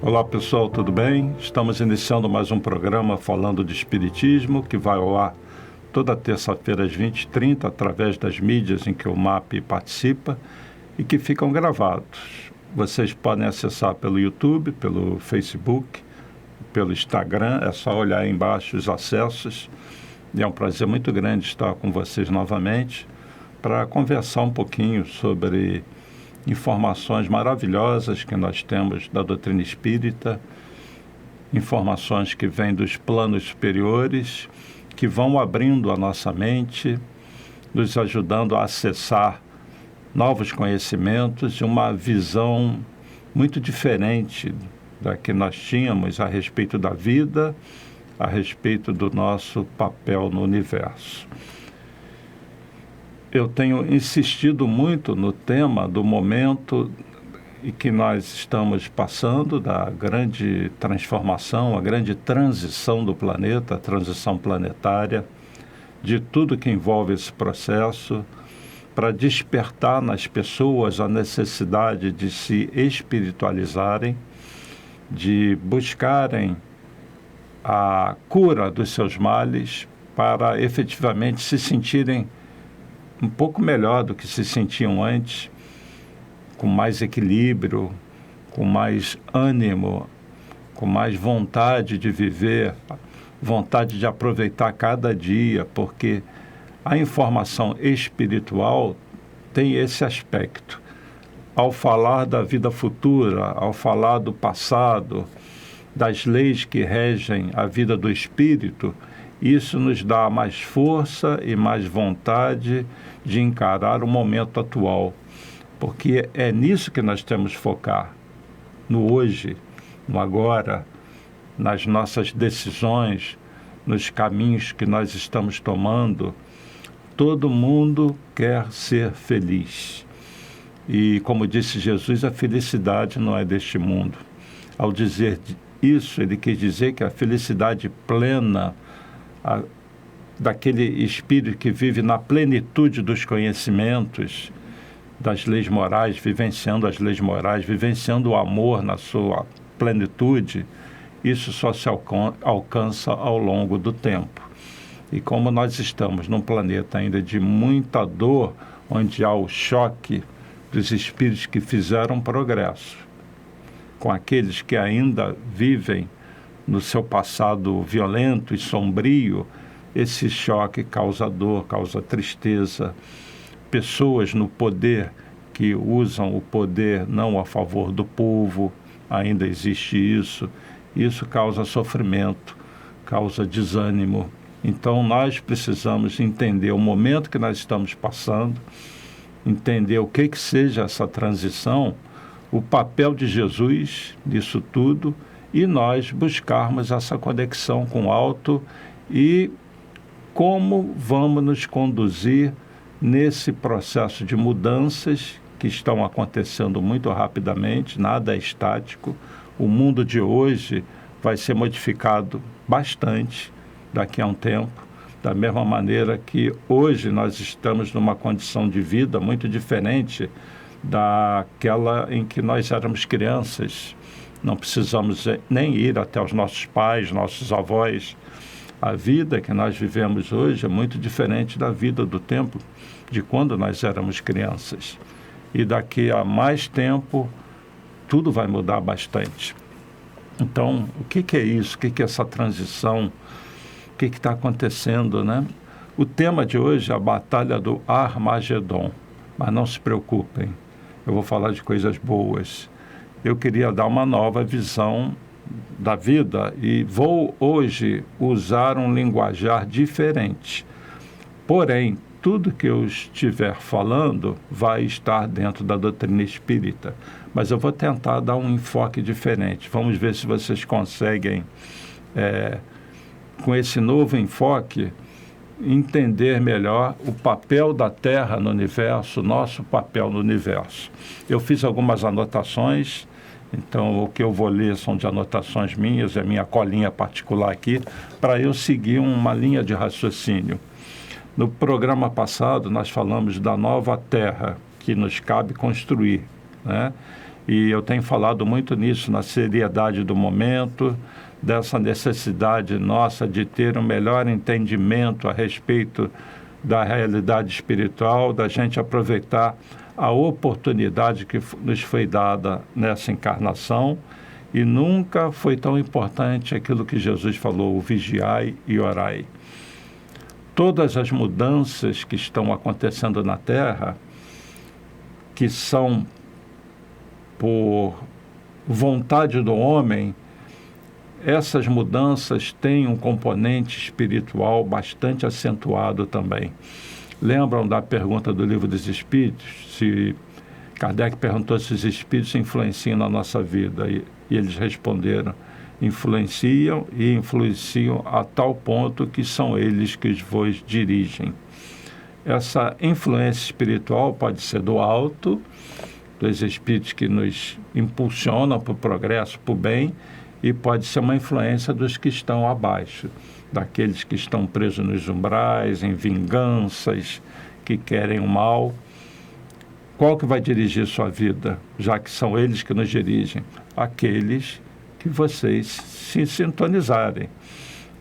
Olá pessoal, tudo bem? Estamos iniciando mais um programa falando de Espiritismo, que vai ao ar toda terça-feira às 20h30, através das mídias em que o MAP participa e que ficam gravados. Vocês podem acessar pelo YouTube, pelo Facebook, pelo Instagram, é só olhar aí embaixo os acessos. E é um prazer muito grande estar com vocês novamente para conversar um pouquinho sobre informações maravilhosas que nós temos da doutrina espírita, informações que vêm dos planos superiores, que vão abrindo a nossa mente, nos ajudando a acessar novos conhecimentos e uma visão muito diferente da que nós tínhamos a respeito da vida, a respeito do nosso papel no universo. Eu tenho insistido muito no tema do momento em que nós estamos passando, da grande transformação, a grande transição do planeta, a transição planetária, de tudo que envolve esse processo, para despertar nas pessoas a necessidade de se espiritualizarem, de buscarem a cura dos seus males, para efetivamente se sentirem um pouco melhor do que se sentiam antes, com mais equilíbrio, com mais ânimo, com mais vontade de viver, vontade de aproveitar cada dia, porque a informação espiritual tem esse aspecto. Ao falar da vida futura, ao falar do passado, das leis que regem a vida do espírito, isso nos dá mais força e mais vontade de encarar o momento atual, porque é nisso que nós temos que focar, no hoje, no agora, nas nossas decisões, nos caminhos que nós estamos tomando. Todo mundo quer ser feliz. E, como disse Jesus, a felicidade não é deste mundo. Ao dizer isso, ele quis dizer que a felicidade plena, daquele espírito que vive na plenitude dos conhecimentos, das leis morais, vivenciando as leis morais, vivenciando o amor na sua plenitude, isso só se alcança ao longo do tempo. E como nós estamos num planeta ainda de muita dor, onde há o choque dos espíritos que fizeram progresso, com aqueles que ainda vivem no seu passado violento e sombrio, esse choque causa dor, causa tristeza. Pessoas no poder que usam o poder não a favor do povo, ainda existe isso. Isso causa sofrimento, causa desânimo. Então nós precisamos entender o momento que nós estamos passando, entender o que seja essa transição, o papel de Jesus nisso tudo, e nós buscarmos essa conexão com o alto e como vamos nos conduzir nesse processo de mudanças que estão acontecendo muito rapidamente, nada é estático. O mundo de hoje vai ser modificado bastante daqui a um tempo, da mesma maneira que hoje nós estamos numa condição de vida muito diferente daquela em que nós éramos crianças. Não precisamos nem ir até os nossos pais, nossos avós. A vida que nós vivemos hoje é muito diferente da vida do tempo de quando nós éramos crianças. E daqui a mais tempo, tudo vai mudar bastante. Então, o que é isso? O que é essa transição? O que está acontecendo, né? O tema de hoje é a Batalha do Armagedon. Mas não se preocupem, eu vou falar de coisas boas. Eu queria dar uma nova visão da vida e vou hoje usar um linguajar diferente. Porém, tudo que eu estiver falando vai estar dentro da doutrina espírita, mas eu vou tentar dar um enfoque diferente. Vamos ver se vocês conseguem, com esse novo enfoque, entender melhor o papel da Terra no universo, nosso papel no universo. Eu fiz algumas anotações. Então, o que eu vou ler são de anotações minhas, é minha colinha particular aqui, para eu seguir uma linha de raciocínio. No programa passado, nós falamos da nova Terra, que nos cabe construir, né? E eu tenho falado muito nisso, na seriedade do momento, dessa necessidade nossa de ter um melhor entendimento a respeito da realidade espiritual, da gente aproveitar a oportunidade que nos foi dada nessa encarnação. E nunca foi tão importante aquilo que Jesus falou, o vigiai e orai. Todas as mudanças que estão acontecendo na Terra, que são por vontade do homem, essas mudanças têm um componente espiritual bastante acentuado também. Lembram da pergunta do Livro dos Espíritos? Se Kardec perguntou se os espíritos influenciam na nossa vida, e eles responderam: influenciam, e influenciam a tal ponto que são eles que vos dirigem. Essa influência espiritual pode ser do alto, dos espíritos que nos impulsionam para o progresso, para o bem, e pode ser uma influência dos que estão abaixo, daqueles que estão presos nos umbrais, em vinganças, que querem o mal. Qual que vai dirigir sua vida, já que são eles que nos dirigem? Aqueles que vocês se sintonizarem.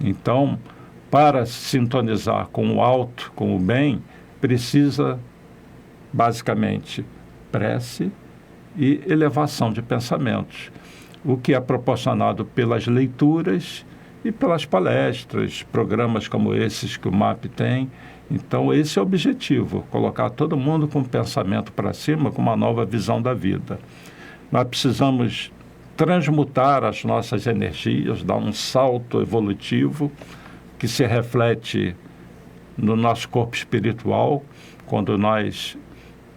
Então, para sintonizar com o alto, com o bem, precisa, basicamente, prece e elevação de pensamentos, o que é proporcionado pelas leituras e pelas palestras, programas como esses que o MAP tem. Então, esse é o objetivo, colocar todo mundo com o pensamento para cima, com uma nova visão da vida. Nós precisamos transmutar as nossas energias, dar um salto evolutivo que se reflete no nosso corpo espiritual, quando nós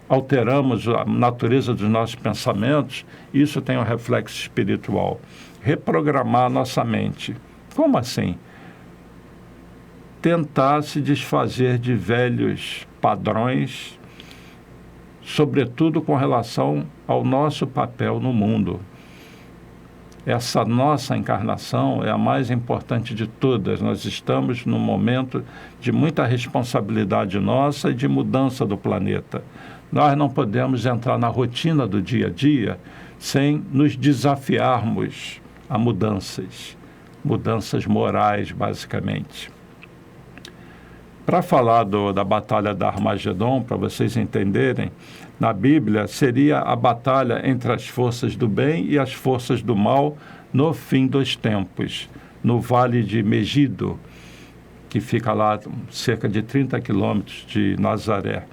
alteramos a natureza dos nossos pensamentos. Isso tem um reflexo espiritual. Reprogramar a nossa mente. Como assim? Tentar se desfazer de velhos padrões, sobretudo com relação ao nosso papel no mundo. Essa nossa encarnação é a mais importante de todas. Nós estamos num momento de muita responsabilidade nossa e de mudança do planeta. Nós não podemos entrar na rotina do dia a dia sem nos desafiarmos a mudanças morais, basicamente. Para falar da Batalha da Armagedon, para vocês entenderem, na Bíblia seria a batalha entre as forças do bem e as forças do mal no fim dos tempos, no Vale de Megido, que fica lá cerca de 30 quilômetros de Nazaré.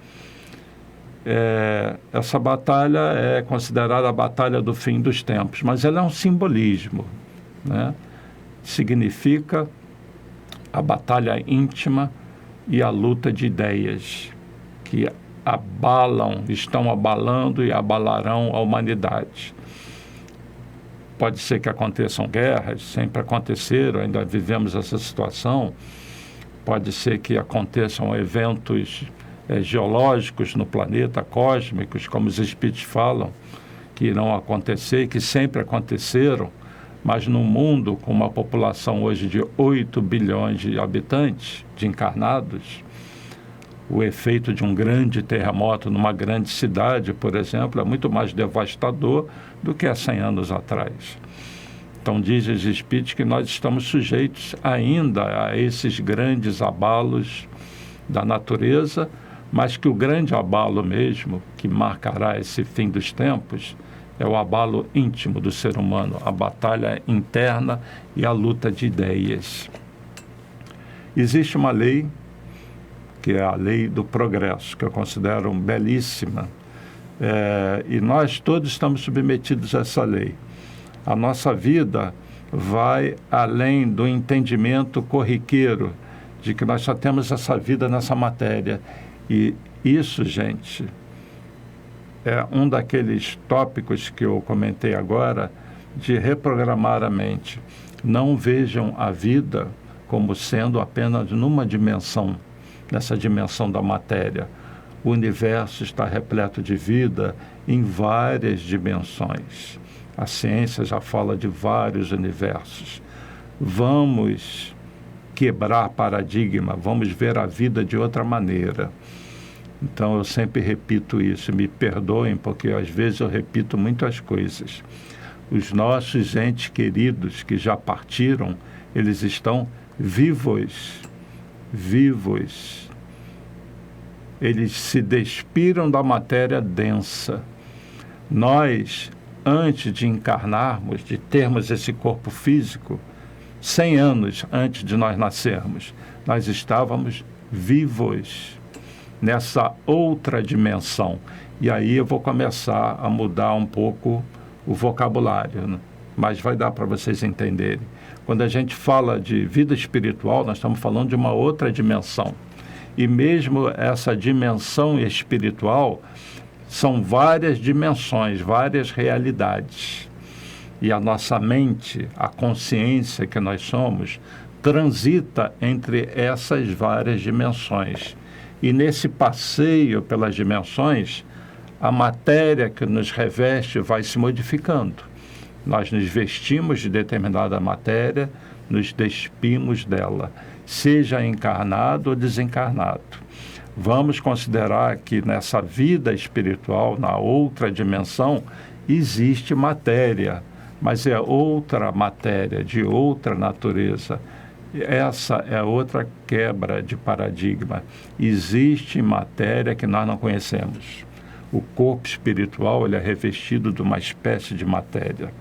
Essa batalha é considerada a batalha do fim dos tempos, mas ela é um simbolismo, né? Significa a batalha íntima e a luta de ideias que estão abalando e abalarão a humanidade. Pode ser que aconteçam guerras, sempre aconteceram, ainda vivemos essa situação. Pode ser que aconteçam eventos geológicos no planeta, cósmicos, como os espíritos falam, que irão acontecer, que sempre aconteceram, mas no mundo, com uma população hoje de 8 bilhões de habitantes, de encarnados, o efeito de um grande terremoto numa grande cidade, por exemplo, é muito mais devastador do que há 100 anos atrás. Então, dizem os espíritos que nós estamos sujeitos ainda a esses grandes abalos da natureza, mas que o grande abalo mesmo, que marcará esse fim dos tempos, é o abalo íntimo do ser humano, a batalha interna e a luta de ideias. Existe uma lei, que é a lei do progresso, que eu considero belíssima, e nós todos estamos submetidos a essa lei. A nossa vida vai além do entendimento corriqueiro de que nós só temos essa vida nessa matéria. E isso, gente, é um daqueles tópicos que eu comentei agora, de reprogramar a mente. Não vejam a vida como sendo apenas numa dimensão, nessa dimensão da matéria. O universo está repleto de vida em várias dimensões. A ciência já fala de vários universos. Vamos quebrar paradigma, vamos ver a vida de outra maneira. Então eu sempre repito isso, me perdoem, porque às vezes eu repito muitas coisas. Os nossos entes queridos que já partiram, eles estão vivos, vivos. Eles se despiram da matéria densa. Nós, antes de encarnarmos, de termos esse corpo físico, 100 anos antes de nós nascermos, nós estávamos vivos nessa outra dimensão. E aí eu vou começar a mudar um pouco o vocabulário, né? Mas vai dar para vocês entenderem. Quando a gente fala de vida espiritual, nós estamos falando de uma outra dimensão. E mesmo essa dimensão espiritual, são várias dimensões, várias realidades. E a nossa mente, a consciência que nós somos, transita entre essas várias dimensões. E nesse passeio pelas dimensões, a matéria que nos reveste vai se modificando. Nós nos vestimos de determinada matéria, nos despimos dela, seja encarnado ou desencarnado. Vamos considerar que nessa vida espiritual, na outra dimensão, existe matéria, mas é outra matéria, de outra natureza. Essa é outra quebra de paradigma. Existe matéria que nós não conhecemos. O corpo espiritual ele é revestido de uma espécie de matéria.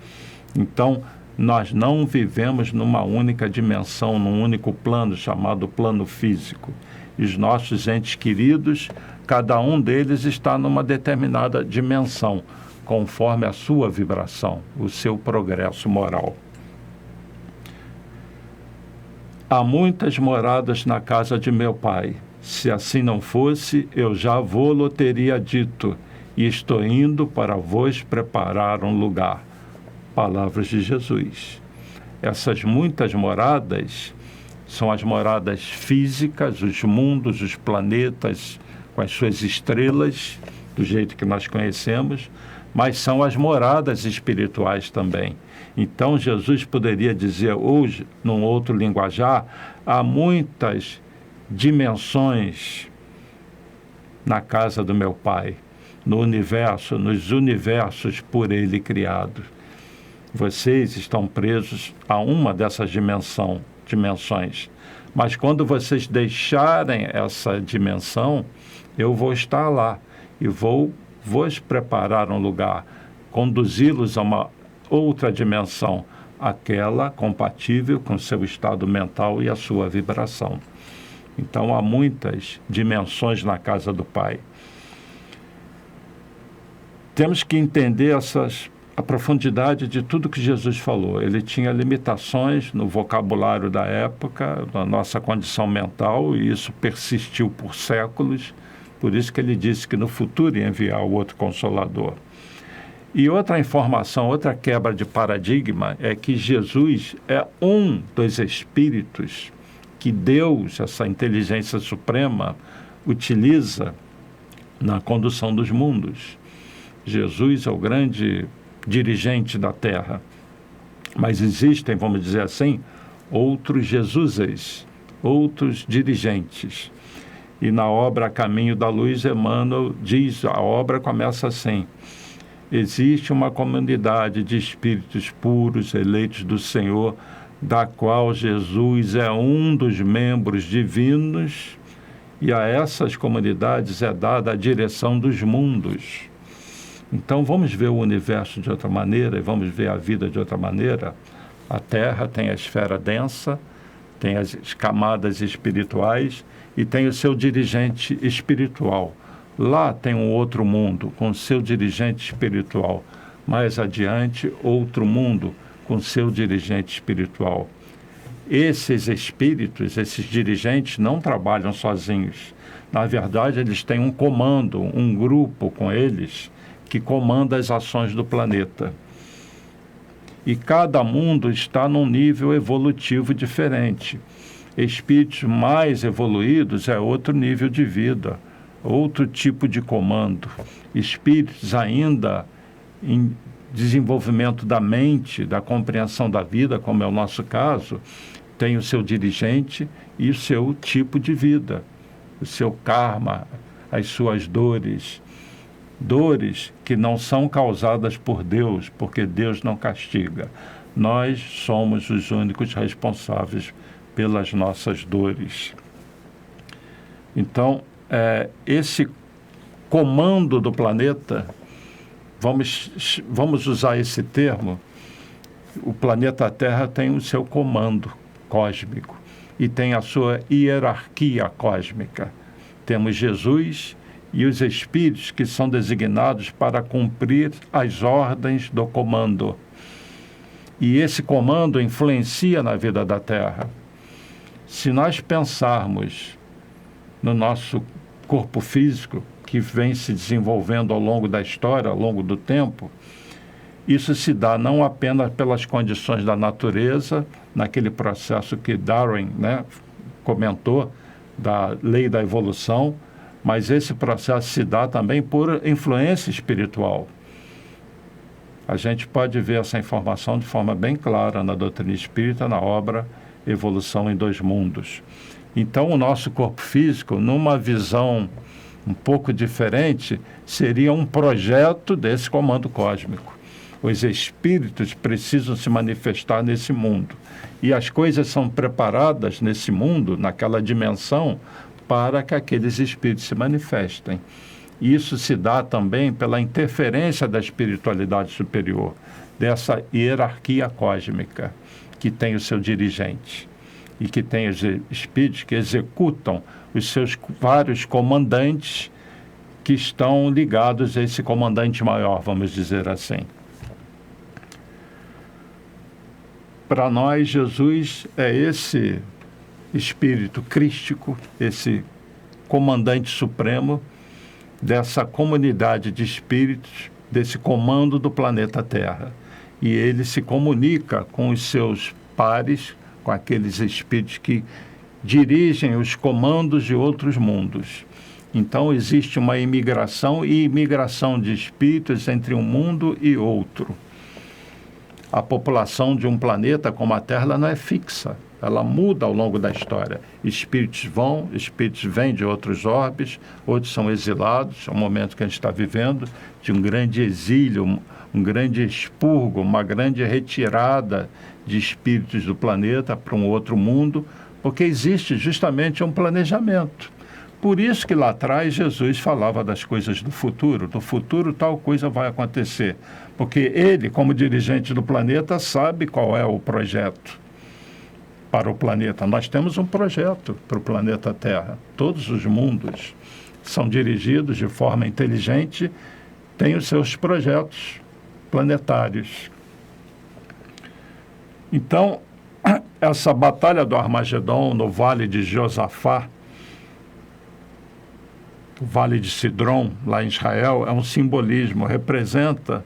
Então, nós não vivemos numa única dimensão, num único plano chamado plano físico. E os nossos entes queridos, cada um deles está numa determinada dimensão, conforme a sua vibração, o seu progresso moral. Há muitas moradas na casa de meu pai. Se assim não fosse, eu já vô-lo teria dito, e estou indo para vos preparar um lugar. Palavras de Jesus. Essas muitas moradas são as moradas físicas, os mundos, os planetas, com as suas estrelas, do jeito que nós conhecemos, mas são as moradas espirituais também. Então, Jesus poderia dizer hoje, num outro linguajar, há muitas dimensões na casa do meu Pai, no universo, nos universos por Ele criados. Vocês estão presos a uma dessas dimensões. Mas quando vocês deixarem essa dimensão, eu vou estar lá e vou vos preparar um lugar, conduzi-los a uma outra dimensão, aquela compatível com seu estado mental e a sua vibração. Então, há muitas dimensões na casa do Pai. Temos que entender a profundidade de tudo que Jesus falou. Ele tinha limitações no vocabulário da época, na nossa condição mental, e isso persistiu por séculos. Por isso que ele disse que no futuro ia enviar o outro Consolador. E outra informação, outra quebra de paradigma é que Jesus é um dos espíritos que Deus, essa inteligência suprema, utiliza na condução dos mundos. Jesus é o grande dirigente da Terra. Mas existem, vamos dizer assim, outros Jesuses, outros dirigentes. E na obra Caminho da Luz, Emmanuel diz, a obra começa assim: existe uma comunidade de espíritos puros, eleitos do Senhor, da qual Jesus é um dos membros divinos, e a essas comunidades é dada a direção dos mundos. Então vamos ver o universo de outra maneira, e vamos ver a vida de outra maneira. A Terra tem a esfera densa, tem as camadas espirituais e tem o seu dirigente espiritual. Lá tem um outro mundo com seu dirigente espiritual. Mais adiante, outro mundo com seu dirigente espiritual. Esses espíritos, esses dirigentes, não trabalham sozinhos. Na verdade, eles têm um comando, um grupo com eles que comanda as ações do planeta. E cada mundo está num nível evolutivo diferente. Espíritos mais evoluídos é outro nível de vida, outro tipo de comando. Espíritos ainda em desenvolvimento da mente, da compreensão da vida, como é o nosso caso, tem o seu dirigente e o seu tipo de vida, o seu karma, as suas dores. Dores que não são causadas por Deus, porque Deus não castiga. Nós somos os únicos responsáveis pelas nossas dores. Então, esse comando do planeta, vamos usar esse termo, o planeta Terra tem o seu comando cósmico e tem a sua hierarquia cósmica. Temos Jesus e os espíritos que são designados para cumprir as ordens do comando. E esse comando influencia na vida da Terra. Se nós pensarmos no nosso corpo físico, que vem se desenvolvendo ao longo da história, ao longo do tempo, isso se dá não apenas pelas condições da natureza, naquele processo que Darwin, comentou, da lei da evolução, mas esse processo se dá também por influência espiritual. A gente pode ver essa informação de forma bem clara na doutrina espírita, na obra Evolução em Dois Mundos. Então, o nosso corpo físico, numa visão um pouco diferente, seria um projeto desse comando cósmico. Os espíritos precisam se manifestar nesse mundo. E as coisas são preparadas nesse mundo, naquela dimensão, para que aqueles espíritos se manifestem. Isso se dá também pela interferência da espiritualidade superior, dessa hierarquia cósmica, que tem o seu dirigente e que tem os espíritos que executam os seus vários comandantes que estão ligados a esse comandante maior, vamos dizer assim. Para nós, Jesus é esse espírito crístico, esse comandante supremo dessa comunidade de espíritos, desse comando do planeta Terra. E ele se comunica com os seus pares, com aqueles espíritos que dirigem os comandos de outros mundos. Então, existe uma imigração e imigração de espíritos entre um mundo e outro. A população de um planeta como a Terra ela não é fixa, ela muda ao longo da história. Espíritos vão, espíritos vêm de outros orbes, outros são exilados. É um momento que a gente está vivendo de um grande exílio, um grande expurgo, uma grande retirada de espíritos do planeta para um outro mundo, porque existe justamente um planejamento. Por isso que lá atrás Jesus falava das coisas do futuro tal coisa vai acontecer, porque ele, como dirigente do planeta, sabe qual é o projeto para o planeta. Nós temos um projeto para o planeta Terra. Todos os mundos são dirigidos de forma inteligente, têm os seus projetos planetários. Então, essa batalha do Armagedon no Vale de Josafá, o Vale de Sidrom, lá em Israel, é um simbolismo, representa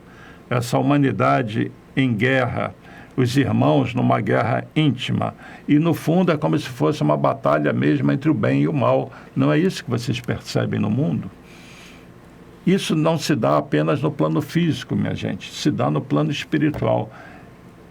essa humanidade em guerra, os irmãos numa guerra íntima. E, no fundo, é como se fosse uma batalha mesmo entre o bem e o mal. Não é isso que vocês percebem no mundo? Isso não se dá apenas no plano físico, minha gente, se dá no plano espiritual.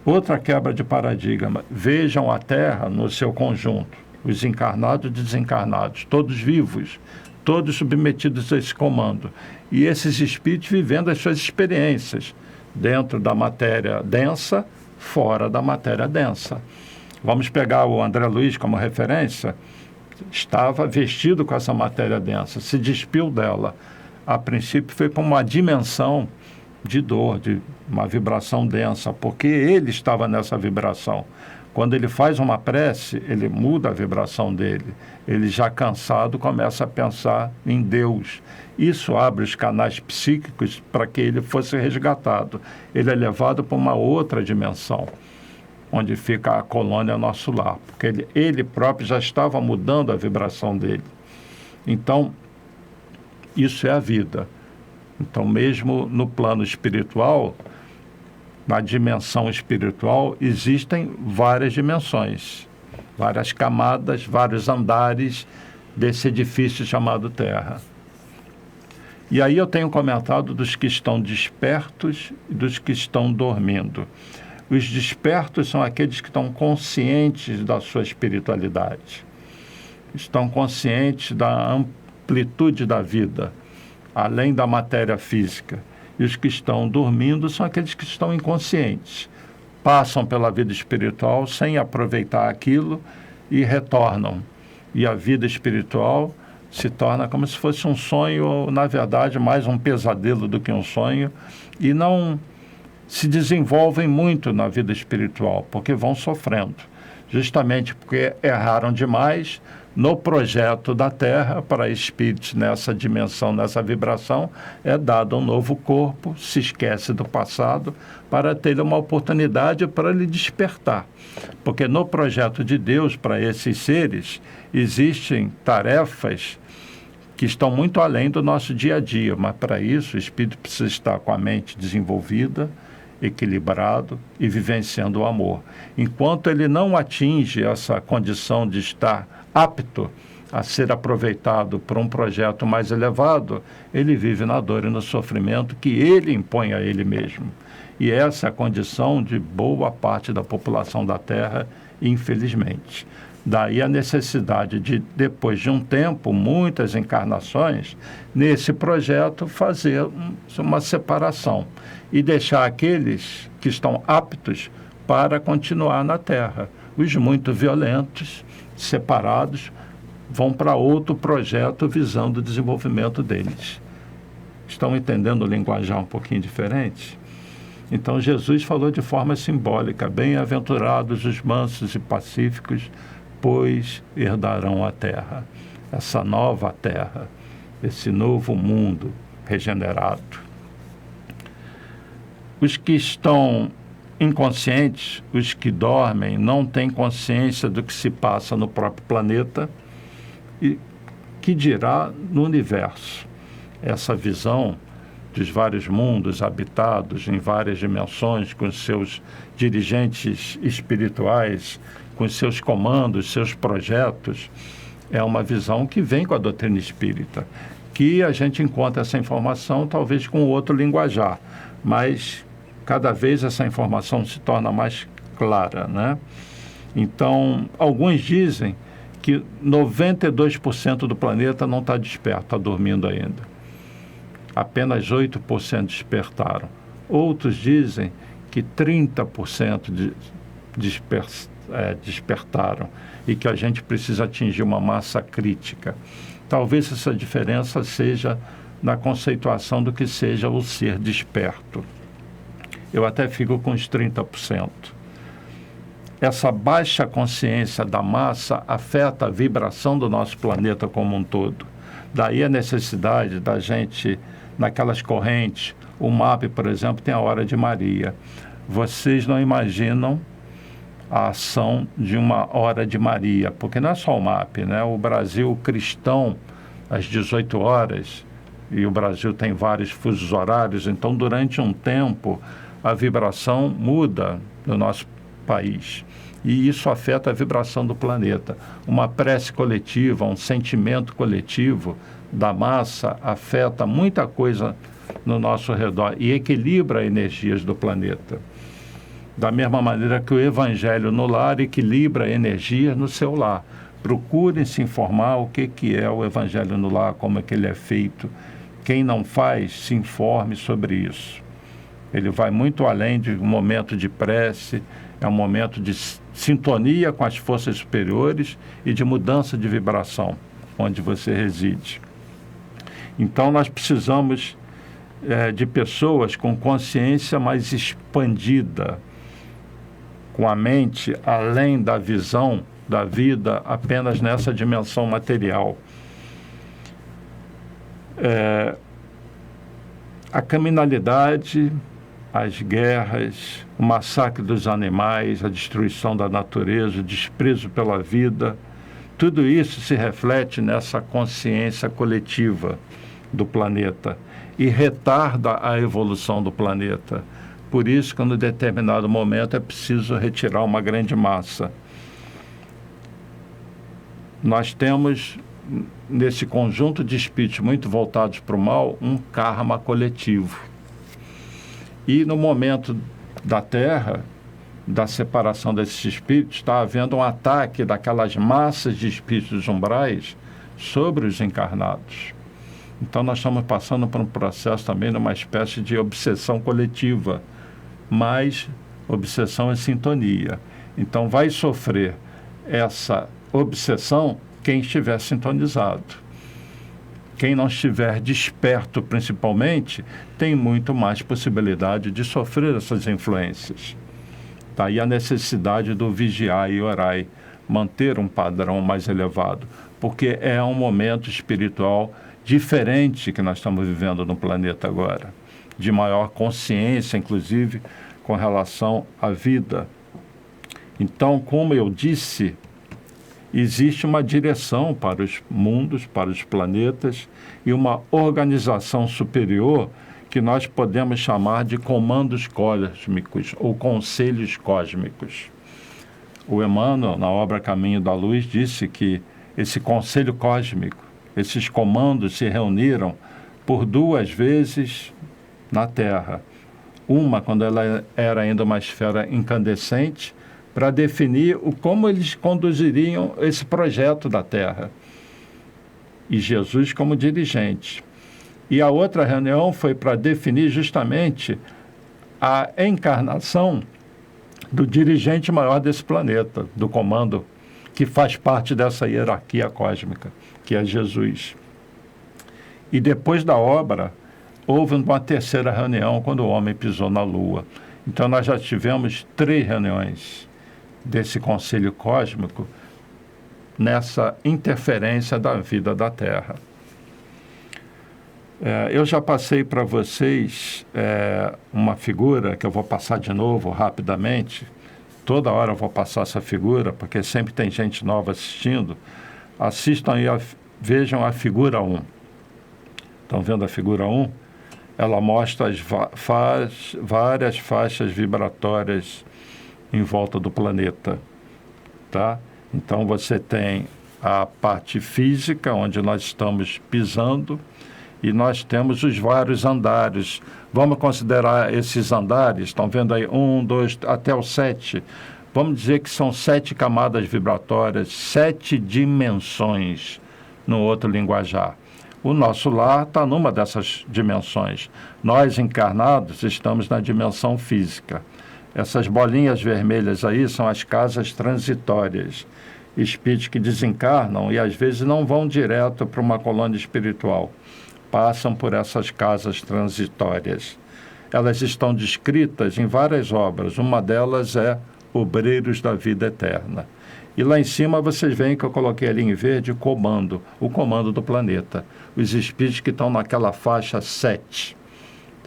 Outra quebra de paradigma. Vejam a Terra no seu conjunto, os encarnados e desencarnados, todos vivos, todos submetidos a esse comando. E esses espíritos vivendo as suas experiências dentro da matéria densa, fora da matéria densa. Vamos pegar o André Luiz como referência. Estava vestido com essa matéria densa, se despiu dela. A princípio foi para uma dimensão de dor, de uma vibração densa, porque ele estava nessa vibração. Quando ele faz uma prece, ele muda a vibração dele. Ele, já cansado, começa a pensar em Deus. Isso abre os canais psíquicos para que ele fosse resgatado. Ele é levado para uma outra dimensão, onde fica a colônia Nosso Lar, porque ele próprio já estava mudando a vibração dele. Então, isso é a vida. Então, mesmo no plano espiritual, na dimensão espiritual, existem várias dimensões, várias camadas, vários andares desse edifício chamado Terra. E aí eu tenho comentado dos que estão despertos e dos que estão dormindo. Os despertos são aqueles que estão conscientes da sua espiritualidade, estão conscientes amplitude da vida, além da matéria física. E os que estão dormindo são aqueles que estão inconscientes, passam pela vida espiritual sem aproveitar aquilo e retornam. E a vida espiritual se torna como se fosse um sonho, ou, na verdade, mais um pesadelo do que um sonho, e não se desenvolvem muito na vida espiritual, porque vão sofrendo, justamente porque erraram demais no projeto da Terra. Para espíritos nessa dimensão, nessa vibração, é dado um novo corpo, se esquece do passado, para ter uma oportunidade para lhe despertar. Porque no projeto de Deus, para esses seres, existem tarefas que estão muito além do nosso dia a dia, mas para isso o espírito precisa estar com a mente desenvolvida, equilibrado e vivenciando o amor. Enquanto ele não atinge essa condição de estar apto a ser aproveitado por um projeto mais elevado, ele vive na dor e no sofrimento que ele impõe a ele mesmo. E essa é a condição de boa parte da população da Terra, infelizmente. Daí a necessidade de, depois de um tempo, muitas encarnações, nesse projeto fazer uma separação e deixar aqueles que estão aptos para continuar na Terra. Os muito violentos, separados, vão para outro projeto visando o desenvolvimento deles. Estão entendendo o linguajar um pouquinho diferente? Então Jesus falou de forma simbólica: bem-aventurados os mansos e pacíficos, pois herdarão a terra, essa nova terra, esse novo mundo regenerado. Os que estão inconscientes, os que dormem, não têm consciência do que se passa no próprio planeta e que dirá no universo. Essa visão dos vários mundos habitados em várias dimensões, com seus dirigentes espirituais, com seus comandos, seus projetos, é uma visão que vem com a doutrina espírita, que a gente encontra essa informação talvez com outro linguajar, mas cada vez essa informação se torna mais clara, né? Então, alguns dizem que 92% do planeta não está desperto, está dormindo ainda. Apenas 8% despertaram. Outros dizem que 30% despertaram e que a gente precisa atingir uma massa crítica. Talvez essa diferença seja na conceituação do que seja o ser desperto. Eu até fico com os 30%. Essa baixa consciência da massa afeta a vibração do nosso planeta como um todo. Daí a necessidade da gente, naquelas correntes, o MAP, por exemplo, tem a Hora de Maria. Vocês não imaginam a ação de uma Hora de Maria, porque não é só o MAP, né? O Brasil cristão, às 18 horas, e o Brasil tem vários fusos horários, então durante um tempo a vibração muda no nosso país. E isso afeta a vibração do planeta. Uma prece coletiva, um sentimento coletivo da massa afeta muita coisa no nosso redor e equilibra energias do planeta. Da mesma maneira que o Evangelho no lar equilibra energias no seu lar. Procurem se informar o que é o Evangelho no lar, como é que ele é feito. Quem não faz, se informe sobre isso. Ele vai muito além de um momento de prece, é um momento de sintonia com as forças superiores e de mudança de vibração, onde você reside. Então, nós precisamos de pessoas com consciência mais expandida, com a mente além da visão da vida apenas nessa dimensão material. A criminalidade, as guerras, o massacre dos animais, a destruição da natureza, o desprezo pela vida, tudo isso se reflete nessa consciência coletiva do planeta e retarda a evolução do planeta. Por isso que, em determinado momento, é preciso retirar uma grande massa. Nós temos, nesse conjunto de espíritos muito voltados para o mal, um karma coletivo. E no momento da Terra, da separação desses espíritos, está havendo um ataque daquelas massas de espíritos umbrais sobre os encarnados. Então nós estamos passando por um processo também de uma espécie de obsessão coletiva, mas obsessão é sintonia. Então vai sofrer essa obsessão quem estiver sintonizado. Quem não estiver desperto, principalmente, tem muito mais possibilidade de sofrer essas influências. Daí a necessidade do vigiar e orar, manter um padrão mais elevado, porque é um momento espiritual diferente que nós estamos vivendo no planeta agora, de maior consciência, inclusive, com relação à vida. Então, como eu disse, existe uma direção para os mundos, para os planetas, e uma organização superior que nós podemos chamar de comandos cósmicos ou conselhos cósmicos. O Emmanuel, na obra Caminho da Luz, disse que esse conselho cósmico, esses comandos se reuniram por 2 vezes na Terra. Uma, quando ela era ainda uma esfera incandescente, para definir como eles conduziriam esse projeto da Terra. E Jesus como dirigente. E a outra reunião foi para definir justamente a encarnação do dirigente maior desse planeta, do comando, que faz parte dessa hierarquia cósmica, que é Jesus. E depois da obra, houve uma terceira reunião, quando o homem pisou na Lua. Então nós já tivemos 3 reuniões desse conselho cósmico nessa interferência da vida da Terra. Eu já passei para vocês uma figura que eu vou passar de novo rapidamente. Toda hora eu vou passar essa figura, porque sempre tem gente nova assistindo. Assistam aí, vejam a figura 1. Estão vendo a figura 1? Ela mostra as várias faixas vibratórias em volta do planeta, tá? Então você tem a parte física, onde nós estamos pisando, e nós temos os vários andares. Vamos considerar esses andares, estão vendo aí 1, 2, até o 7. Vamos dizer que são 7 camadas vibratórias, 7 dimensões, no outro linguajar. O nosso lar está numa dessas dimensões. Nós, encarnados, estamos na dimensão física. Essas bolinhas vermelhas aí são as casas transitórias. Espíritos que desencarnam e às vezes não vão direto para uma colônia espiritual. Passam por essas casas transitórias. Elas estão descritas em várias obras. Uma delas é Obreiros da Vida Eterna. E lá em cima vocês veem que eu coloquei ali em verde comando, o comando do planeta. Os espíritos que estão naquela faixa 7.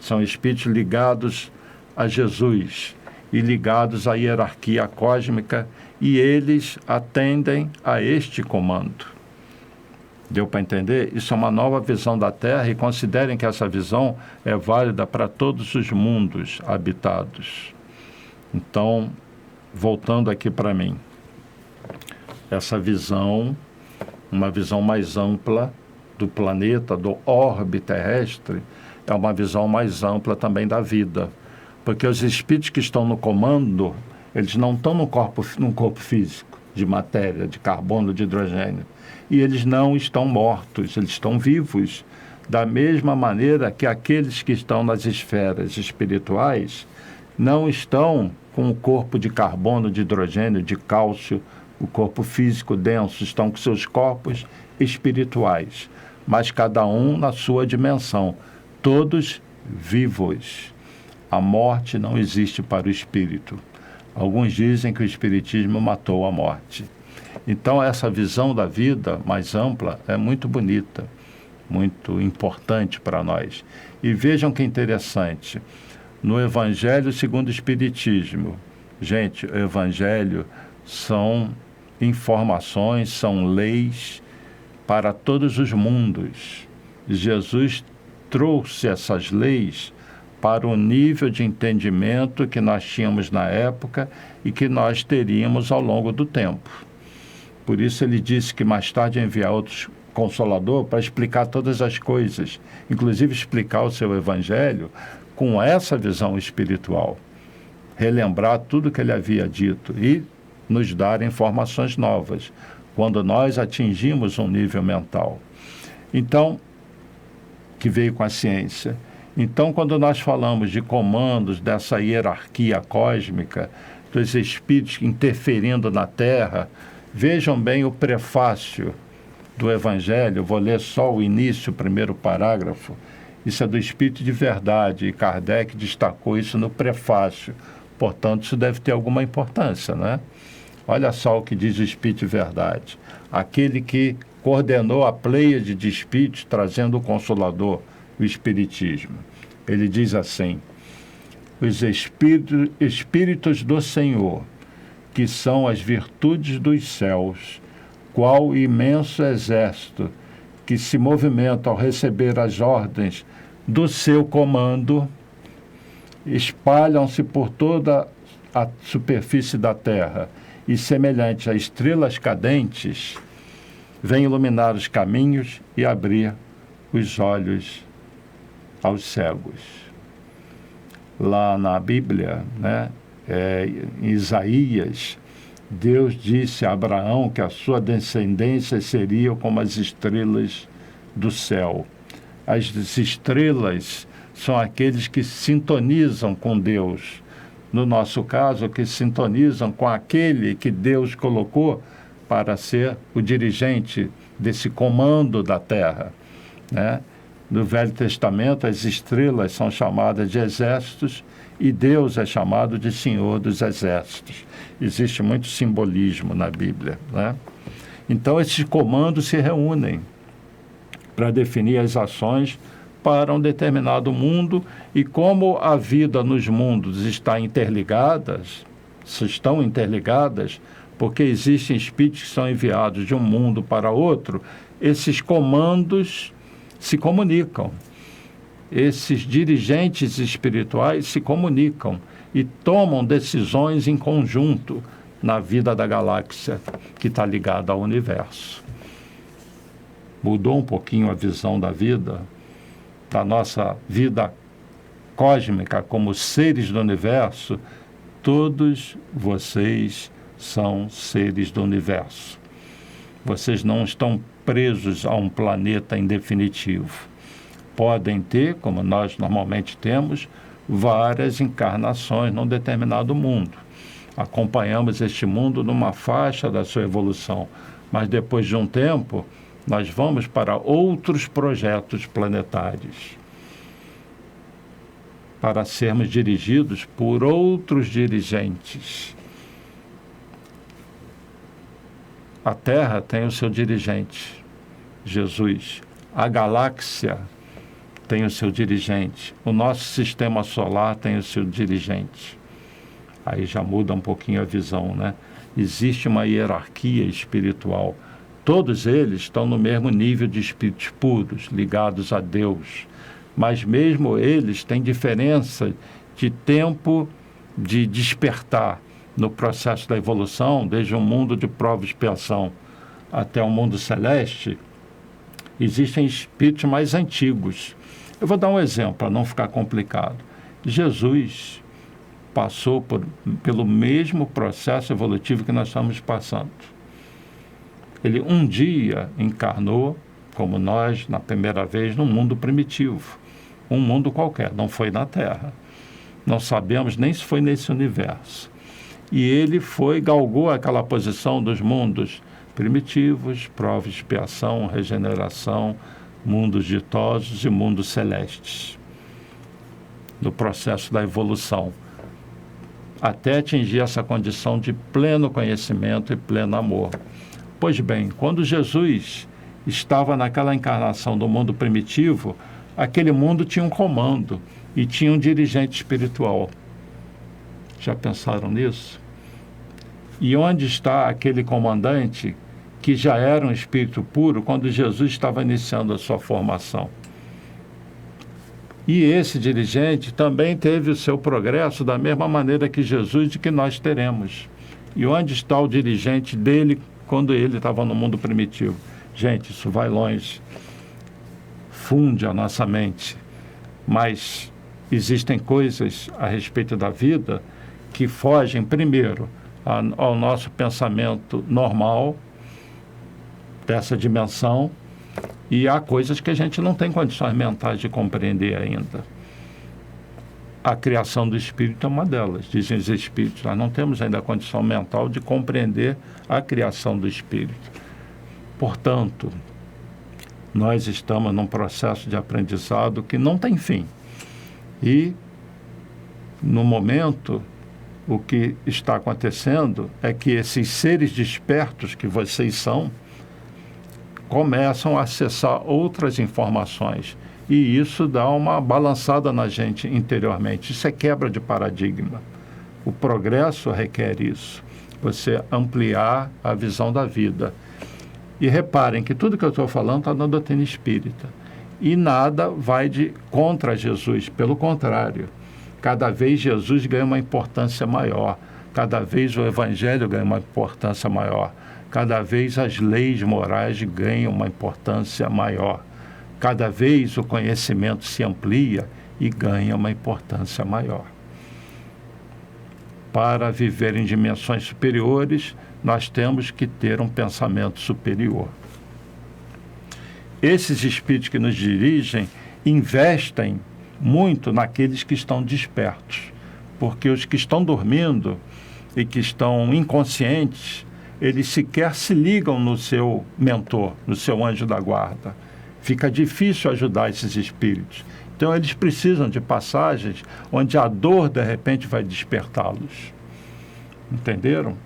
São espíritos ligados a Jesus e ligados à hierarquia cósmica, e eles atendem a este comando. Deu para entender? Isso é uma nova visão da Terra, e considerem que essa visão é válida para todos os mundos habitados. Então, voltando aqui para mim, essa visão, uma visão mais ampla do planeta, do orbe terrestre, é uma visão mais ampla também da vida. Porque os espíritos que estão no comando, eles não estão num corpo físico, de matéria, de carbono, de hidrogênio. E eles não estão mortos, eles estão vivos. Da mesma maneira que aqueles que estão nas esferas espirituais não estão com o corpo de carbono, de hidrogênio, de cálcio, o corpo físico denso, estão com seus corpos espirituais, mas cada um na sua dimensão, todos vivos. A morte não existe para o espírito. Alguns dizem que o espiritismo matou a morte. Então, essa visão da vida mais ampla é muito bonita, muito importante para nós. E vejam que interessante, no Evangelho segundo o Espiritismo, gente, o Evangelho são informações, são leis para todos os mundos. Jesus trouxe essas leis para o nível de entendimento que nós tínhamos na época e que nós teríamos ao longo do tempo. Por isso ele disse que mais tarde enviar outro Consolador para explicar todas as coisas, inclusive explicar o seu Evangelho com essa visão espiritual, relembrar tudo que ele havia dito e nos dar informações novas, quando nós atingimos um nível mental. Então, que veio com a ciência. Então, quando nós falamos de comandos, dessa hierarquia cósmica, dos espíritos interferindo na Terra, vejam bem o prefácio do Evangelho, vou ler só o início, o primeiro parágrafo. Isso é do Espírito de Verdade, e Kardec destacou isso no prefácio. Portanto, isso deve ter alguma importância, né? Olha só o que diz o Espírito de Verdade. Aquele que coordenou a pleiade de espíritos trazendo o Consolador, o Espiritismo. Ele diz assim: os espíritos do Senhor, que são as virtudes dos céus, qual imenso exército que se movimenta ao receber as ordens do seu comando, espalham-se por toda a superfície da terra e, semelhante a estrelas cadentes, vêm iluminar os caminhos e abrir os olhos aos cegos. Lá na Bíblia, né, em Isaías, Deus disse a Abraão que a sua descendência seria como as estrelas do céu. As estrelas são aqueles que sintonizam com Deus. No nosso caso, que sintonizam com aquele que Deus colocou para ser o dirigente desse comando da terra, né? No Velho Testamento, as estrelas são chamadas de exércitos e Deus é chamado de Senhor dos Exércitos. Existe muito simbolismo na Bíblia, né? Então, esses comandos se reúnem para definir as ações para um determinado mundo, e como a vida nos mundos estão interligadas, porque existem espíritos que são enviados de um mundo para outro, esses comandos se comunicam. Esses dirigentes espirituais se comunicam e tomam decisões em conjunto na vida da galáxia que está ligada ao universo. Mudou um pouquinho a visão da vida, da nossa vida cósmica como seres do universo. Todos vocês são seres do universo. Vocês não estão presos a um planeta em definitivo. Podem ter, como nós normalmente temos, várias encarnações num determinado mundo. Acompanhamos este mundo numa faixa da sua evolução, mas depois de um tempo, nós vamos para outros projetos planetários, para sermos dirigidos por outros dirigentes. A Terra tem o seu dirigente, Jesus. A galáxia tem o seu dirigente. O nosso sistema solar tem o seu dirigente. Aí já muda um pouquinho a visão, né? Existe uma hierarquia espiritual. Todos eles estão no mesmo nível de espíritos puros, ligados a Deus. Mas mesmo eles têm diferença de tempo de despertar no processo da evolução, desde um mundo de prova e expiação até o mundo celeste. Existem espíritos mais antigos. Eu vou dar um exemplo, para não ficar complicado. Jesus passou pelo mesmo processo evolutivo que nós estamos passando. Ele um dia encarnou, como nós, na primeira vez, num mundo primitivo. Um mundo qualquer, não foi na Terra. Não sabemos nem se foi nesse universo. E ele galgou aquela posição dos mundos primitivos, prova e expiação, regeneração, mundos ditosos e mundos celestes, no processo da evolução, até atingir essa condição de pleno conhecimento e pleno amor. Pois bem, quando Jesus estava naquela encarnação do mundo primitivo, aquele mundo tinha um comando e tinha um dirigente espiritual. Já pensaram nisso? E onde está aquele comandante que já era um espírito puro quando Jesus estava iniciando a sua formação? E esse dirigente também teve o seu progresso da mesma maneira que Jesus e que nós teremos. E onde está o dirigente dele quando ele estava no mundo primitivo? Gente, isso vai longe, funde a nossa mente, mas existem coisas a respeito da vida que fogem, primeiro, ao nosso pensamento normal, dessa dimensão, e há coisas que a gente não tem condições mentais de compreender ainda. A criação do espírito é uma delas, dizem os espíritos. Nós não temos ainda a condição mental de compreender a criação do espírito. Portanto, nós estamos num processo de aprendizado que não tem fim. E, no momento, o que está acontecendo é que esses seres despertos que vocês são começam a acessar outras informações. E isso dá uma balançada na gente interiormente. Isso é quebra de paradigma. O progresso requer isso. Você ampliar a visão da vida. E reparem que tudo que eu estou falando está na doutrina espírita. E nada vai contra Jesus. Pelo contrário, cada vez Jesus ganha uma importância maior. Cada vez o Evangelho ganha uma importância maior. Cada vez as leis morais ganham uma importância maior. Cada vez o conhecimento se amplia e ganha uma importância maior. Para viver em dimensões superiores, nós temos que ter um pensamento superior. Esses espíritos que nos dirigem investem muito naqueles que estão despertos, porque os que estão dormindo e que estão inconscientes, eles sequer se ligam no seu mentor, no seu anjo da guarda. Fica difícil ajudar esses espíritos. Então, eles precisam de passagens onde a dor, de repente, vai despertá-los. Entenderam?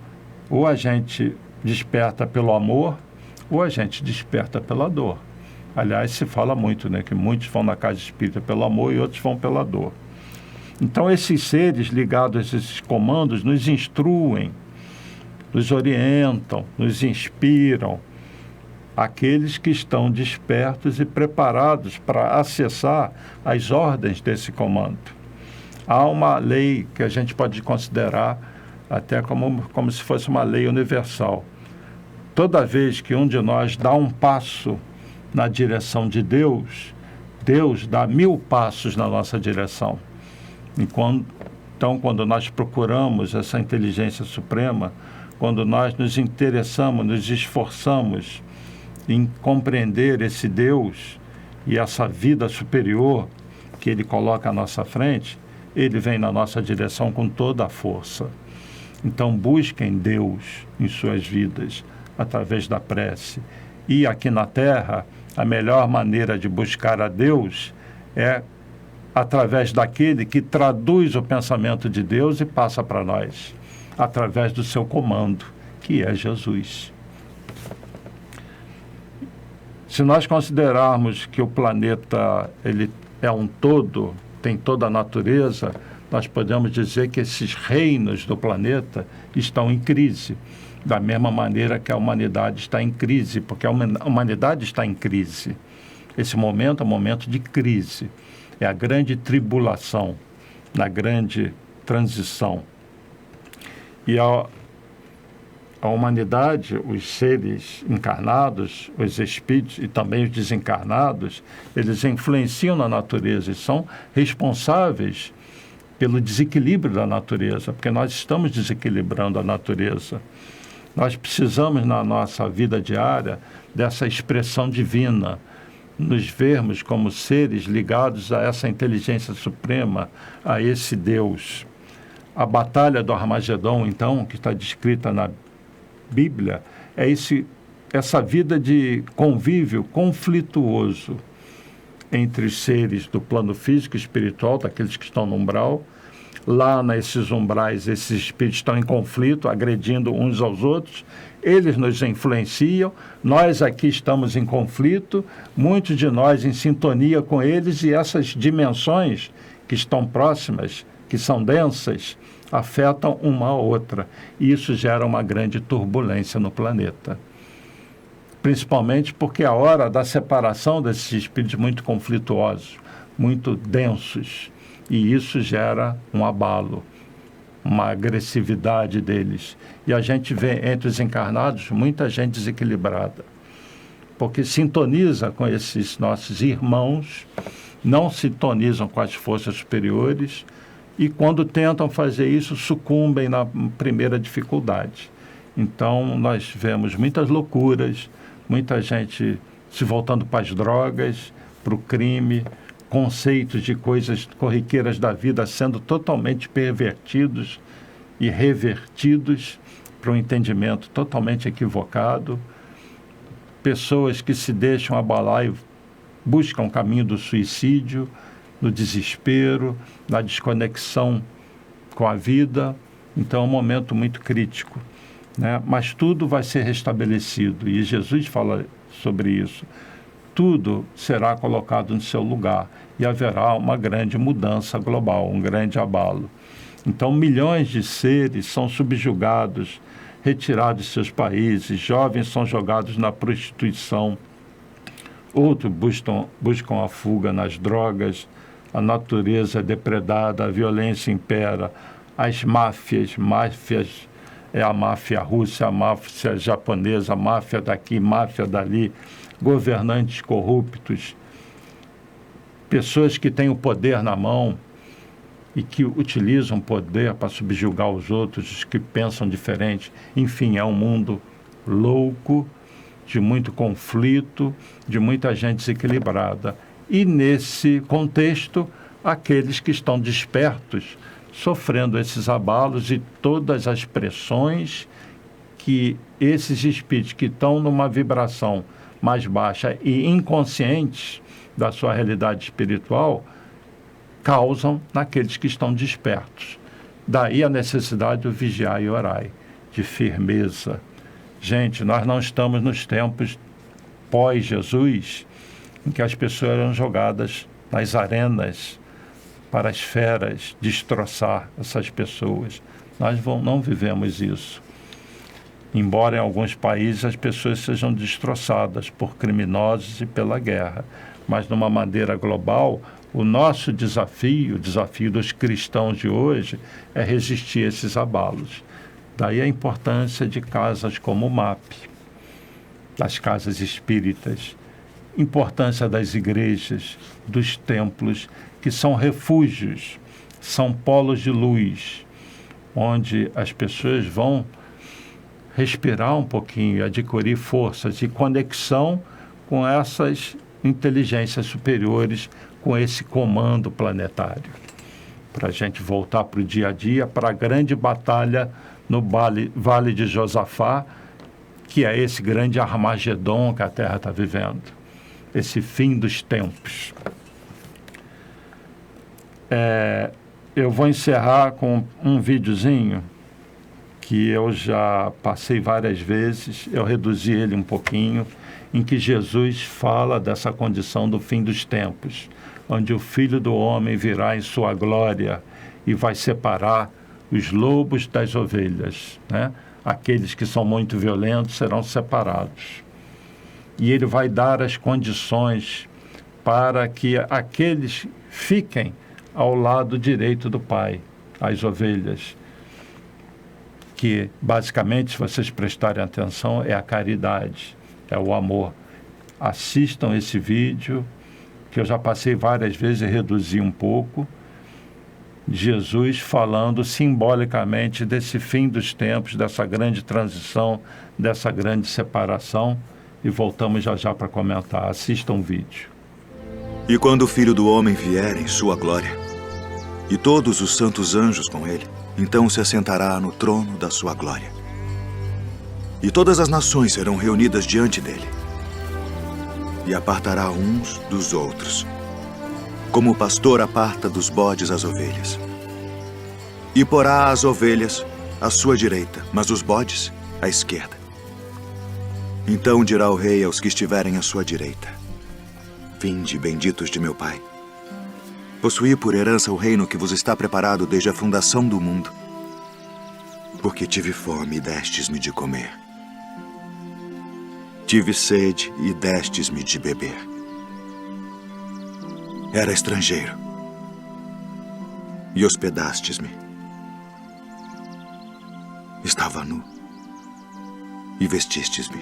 Ou a gente desperta pelo amor, ou a gente desperta pela dor. Aliás, se fala muito, né? Que muitos vão na casa espírita pelo amor e outros vão pela dor. Então, esses seres ligados a esses comandos nos instruem, nos orientam, nos inspiram, aqueles que estão despertos e preparados para acessar as ordens desse comando. Há uma lei que a gente pode considerar até como se fosse uma lei universal. Toda vez que um de nós dá um passo na direção de Deus, Deus dá 1000 passos na nossa direção. Então, quando nós procuramos essa inteligência suprema, quando nós nos interessamos, nos esforçamos em compreender esse Deus e essa vida superior que Ele coloca à nossa frente, Ele vem na nossa direção com toda a força. Então, busquem Deus em suas vidas, através da prece. E aqui na Terra, a melhor maneira de buscar a Deus é através daquele que traduz o pensamento de Deus e passa para nós, através do seu comando, que é Jesus. Se nós considerarmos que o planeta ele é um todo, tem toda a natureza, nós podemos dizer que esses reinos do planeta estão em crise, da mesma maneira que a humanidade está em crise, porque a humanidade está em crise. Esse momento é um momento de crise, é a grande tribulação, na grande transição. E a humanidade, os seres encarnados, os espíritos e também os desencarnados, eles influenciam na natureza e são responsáveis pelo desequilíbrio da natureza, porque nós estamos desequilibrando a natureza. Nós precisamos, na nossa vida diária, dessa expressão divina, nos vermos como seres ligados a essa inteligência suprema, a esse Deus. A batalha do Armagedon, então, que está descrita na Bíblia, é essa vida de convívio conflituoso entre os seres do plano físico e espiritual, daqueles que estão no umbral. Lá nesses umbrais, esses espíritos estão em conflito, agredindo uns aos outros. Eles nos influenciam, nós aqui estamos em conflito, muitos de nós em sintonia com eles, e essas dimensões que estão próximas, que são densas, afetam uma a outra. E isso gera uma grande turbulência no planeta. Principalmente porque a hora da separação desses espíritos muito conflituosos, muito densos, e isso gera um abalo, uma agressividade deles. E a gente vê entre os encarnados muita gente desequilibrada, porque sintoniza com esses nossos irmãos, não sintonizam com as forças superiores, e quando tentam fazer isso, sucumbem na primeira dificuldade. Então, nós vemos muitas loucuras, muita gente se voltando para as drogas, para o crime, conceitos de coisas corriqueiras da vida sendo totalmente pervertidos e revertidos para um entendimento totalmente equivocado, pessoas que se deixam abalar e buscam o caminho do suicídio, do desespero, da desconexão com a vida. Então é um momento muito crítico, né? Mas tudo vai ser restabelecido, e Jesus fala sobre isso. Tudo será colocado no seu lugar e haverá uma grande mudança global, um grande abalo. Então, milhões de seres são subjugados, retirados de seus países, jovens são jogados na prostituição, outros buscam a fuga nas drogas, a natureza é depredada, a violência impera, as máfias, é a máfia russa, a máfia japonesa, a máfia daqui, máfia dali, governantes corruptos, pessoas que têm o poder na mão e que utilizam o poder para subjugar os outros, os que pensam diferente. Enfim, é um mundo louco, de muito conflito, de muita gente desequilibrada. E nesse contexto, aqueles que estão despertos, sofrendo esses abalos e todas as pressões que esses espíritos que estão numa vibração mais baixa e inconscientes da sua realidade espiritual causam naqueles que estão despertos. Daí a necessidade do vigiar e orai, de firmeza. Gente, nós não estamos nos tempos pós-Jesus, em que as pessoas eram jogadas nas arenas para as feras destroçar essas pessoas. Nós não vivemos isso. Embora em alguns países as pessoas sejam destroçadas por criminosos e pela guerra. Mas, de uma maneira global, o nosso desafio, o desafio dos cristãos de hoje, é resistir a esses abalos. Daí a importância de casas como o MAP, das casas espíritas, importância das igrejas, dos templos, que são refúgios, são polos de luz, onde as pessoas vão respirar um pouquinho, adquirir forças e conexão com essas inteligências superiores, com esse comando planetário. Para a gente voltar para o dia a dia, para a grande batalha no Vale de Josafá, que é esse grande Armagedon que a Terra está vivendo, esse fim dos tempos. Eu vou encerrar com um videozinho que eu já passei várias vezes, eu reduzi ele um pouquinho, em que Jesus fala dessa condição do fim dos tempos, onde o Filho do Homem virá em sua glória e vai separar os lobos das ovelhas, né? Aqueles que são muito violentos serão separados. E ele vai dar as condições para que aqueles fiquem ao lado direito do Pai, as ovelhas, que basicamente, se vocês prestarem atenção, é a caridade, é o amor. Assistam esse vídeo, que eu já passei várias vezes e reduzi um pouco, Jesus falando simbolicamente desse fim dos tempos, dessa grande transição, dessa grande separação, e voltamos já já para comentar. Assistam o vídeo. E quando o Filho do Homem vier em sua glória, e todos os santos anjos com ele, então se assentará no trono da sua glória. E todas as nações serão reunidas diante dele. E apartará uns dos outros, como o pastor aparta dos bodes as ovelhas. E porá as ovelhas à sua direita, mas os bodes à esquerda. Então dirá o rei aos que estiverem à sua direita: Vinde, benditos de meu Pai. Possuí por herança o reino que vos está preparado desde a fundação do mundo. Porque tive fome e destes-me de comer. Tive sede e destes-me de beber. Era estrangeiro e hospedastes-me. Estava nu e vestistes-me.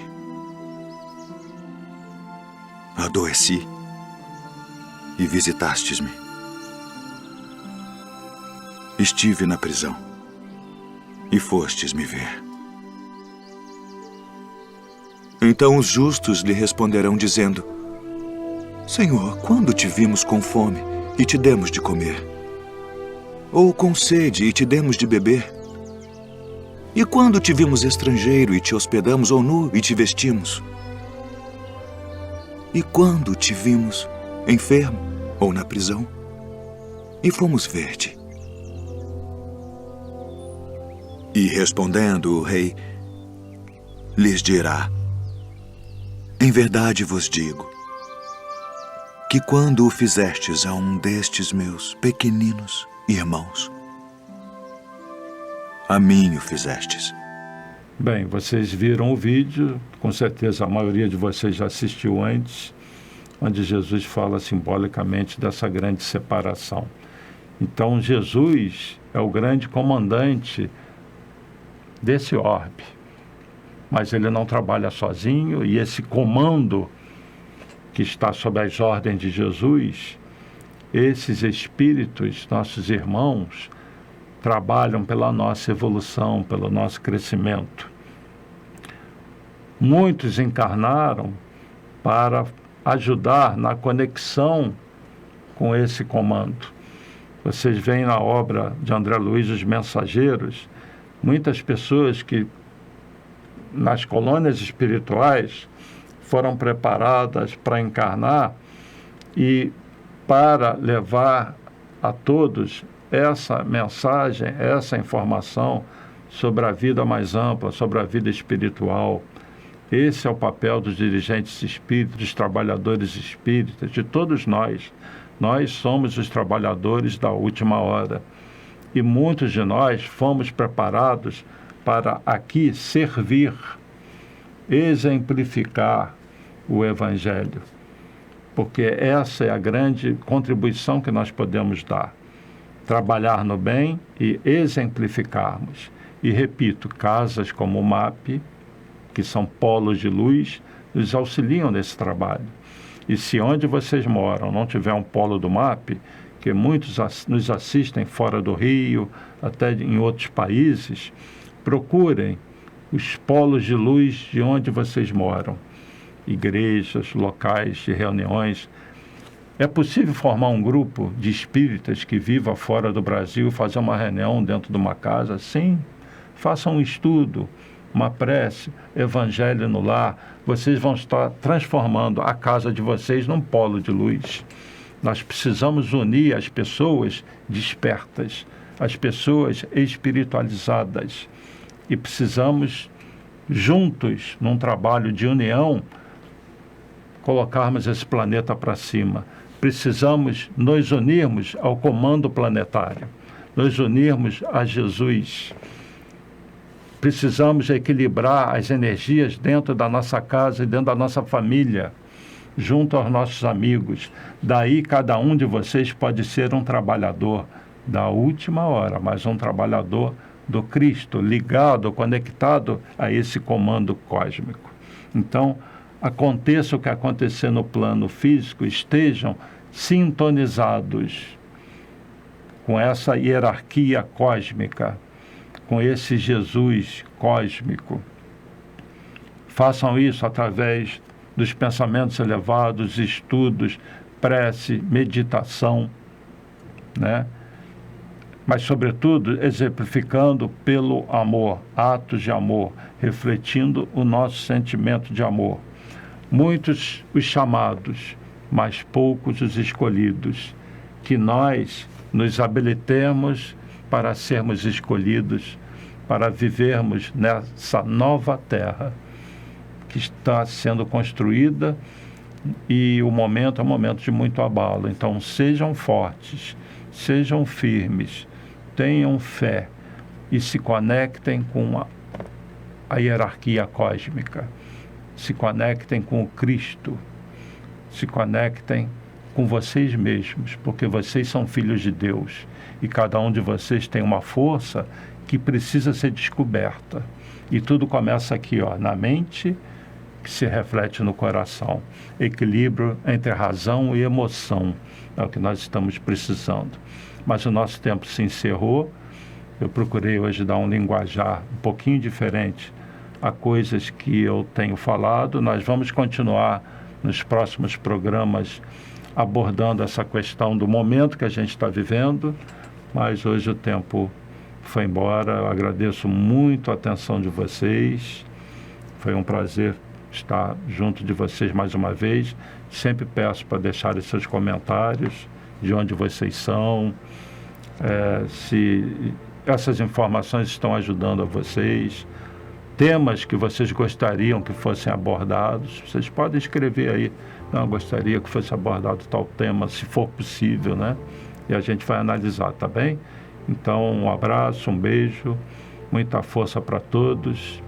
Adoeci e visitastes-me. Estive na prisão e fostes me ver. Então os justos lhe responderão dizendo: Senhor, quando te vimos com fome e te demos de comer? Ou com sede e te demos de beber? E quando te vimos estrangeiro e te hospedamos, ou nu e te vestimos? E quando te vimos enfermo ou na prisão e fomos ver-te? E respondendo o rei, lhes dirá: Em verdade vos digo, que quando o fizestes a um destes meus pequeninos irmãos, a mim o fizestes. Bem, vocês viram o vídeo, com certeza a maioria de vocês já assistiu antes, onde Jesus fala simbolicamente dessa grande separação. Então, Jesus é o grande comandante desse orbe, mas ele não trabalha sozinho, e esse comando que está sob as ordens de Jesus, esses espíritos, nossos irmãos, trabalham pela nossa evolução, pelo nosso crescimento. Muitos encarnaram para ajudar na conexão com esse comando. Vocês veem na obra de André Luiz, Os Mensageiros, muitas pessoas que nas colônias espirituais foram preparadas para encarnar e para levar a todos essa mensagem, essa informação sobre a vida mais ampla, sobre a vida espiritual. Esse é o papel dos dirigentes espíritas, dos trabalhadores espíritas, de todos nós. Nós somos os trabalhadores da última hora. E muitos de nós fomos preparados para aqui servir, exemplificar o Evangelho. Porque essa é a grande contribuição que nós podemos dar. Trabalhar no bem e exemplificarmos. E repito, casas como o MAP, que são polos de luz, nos auxiliam nesse trabalho. E se onde vocês moram não tiver um polo do MAP, que muitos nos assistem fora do Rio, até em outros países, procurem os polos de luz de onde vocês moram. Igrejas, locais de reuniões. É possível formar um grupo de espíritas que viva fora do Brasil, fazer uma reunião dentro de uma casa? Sim. Façam um estudo, uma prece, evangelho no lar. Vocês vão estar transformando a casa de vocês num polo de luz. Nós precisamos unir as pessoas despertas, as pessoas espiritualizadas. E precisamos, juntos, num trabalho de união, colocarmos esse planeta para cima. Precisamos nos unirmos ao comando planetário, nos unirmos a Jesus. Precisamos equilibrar as energias dentro da nossa casa e dentro da nossa família, junto aos nossos amigos. Daí, cada um de vocês pode ser um trabalhador da última hora, mas um trabalhador do Cristo, ligado, conectado a esse comando cósmico. Então, aconteça o que acontecer no plano físico, estejam sintonizados com essa hierarquia cósmica, com esse Jesus cósmico. Façam isso através dos pensamentos elevados, estudos, prece, meditação, né? Mas, sobretudo, exemplificando pelo amor, atos de amor, refletindo o nosso sentimento de amor. Muitos os chamados, mas poucos os escolhidos. Que nós nos habilitemos para sermos escolhidos, para vivermos nessa nova terra que está sendo construída, e o momento é um momento de muito abalo. Então, sejam fortes, sejam firmes, tenham fé e se conectem com a hierarquia cósmica, se conectem com o Cristo, se conectem com vocês mesmos, porque vocês são filhos de Deus e cada um de vocês tem uma força que precisa ser descoberta. E tudo começa aqui, na mente, que se reflete no coração. Equilíbrio entre razão e emoção é o que nós estamos precisando. Mas o nosso tempo se encerrou. Eu procurei hoje dar um linguajar um pouquinho diferente a coisas que eu tenho falado. Nós vamos continuar nos próximos programas abordando essa questão do momento que a gente está vivendo, mas hoje o tempo foi embora. Eu agradeço muito a atenção de vocês. Foi um prazer estar junto de vocês mais uma vez. Sempre peço para deixarem seus comentários, de onde vocês são, se essas informações estão ajudando a vocês, temas que vocês gostariam que fossem abordados. Vocês podem escrever aí: não, gostaria que fosse abordado tal tema, se for possível, né? E a gente vai analisar, tá bem? Então, um abraço, um beijo, muita força para todos,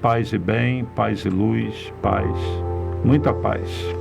paz e bem, paz e luz, paz, muita paz.